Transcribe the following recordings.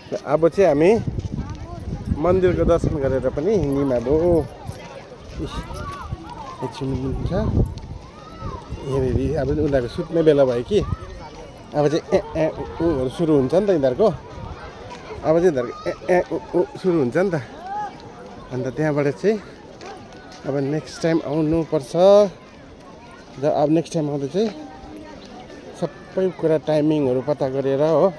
अब चाहिँ हामी मन्दिरको दर्शन गरेर पनि हिँड्यौँ। अब एकछिन छ यहाँनिर अब उनीहरूको सुत्ने बेला भयो कि अब चाहिँ ऊहरू सुरु हुन्छ नि त यिनीहरूको। अब चाहिँ यिनीहरूको सुरु हुन्छ नि त। अन्त त्यहाँबाट चाहिँ अब नेक्स्ट टाइम आउनुपर्छ। अब नेक्स्ट टाइम आउँदा चाहिँ सबै कुरा टाइमिङहरू पत्ता गरेर हो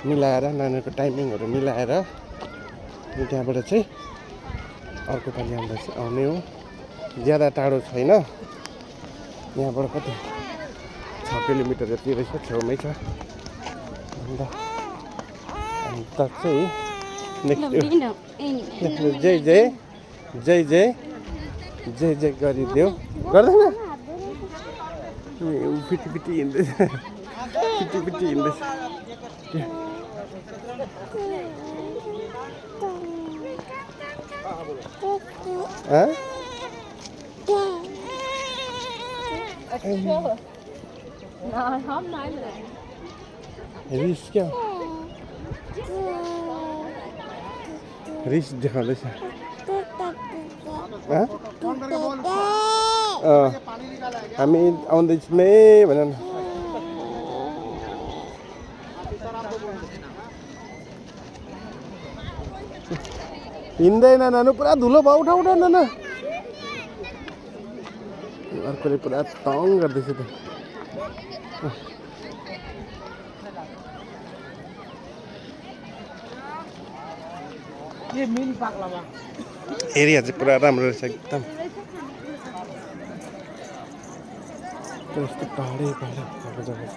मिलाएर नानीहरूको टाइमिङहरू मिलाएर अनि त्यहाँबाट चाहिँ अर्को पालि आउँदा चाहिँ आउने हो। ज्यादा टाढो छैन, यहाँबाट कति 6 किलोमिटर जति रहेछ, छेउमै छ। अन्त चाहिँ नेक्स्ट जय जय जय जय जय जय गरिदेऊ। गर्दैन पिटी पिटी हिँड्दैछ, पिटी पिटी हिँड्दैछ। रिस क्या रिस देखाउँदैछ। हामी आउँदैछौँ है भन न। हिँड्दैन नानु, पुरा धुलो भयो। उठा उठा नाना, अर्कोले पुरा तङ गर्दैछ त। एरिया चाहिँ पुरा राम्रो रहेछ एकदम। यस्तो पहाडै पहाड भएको जग्गा छ।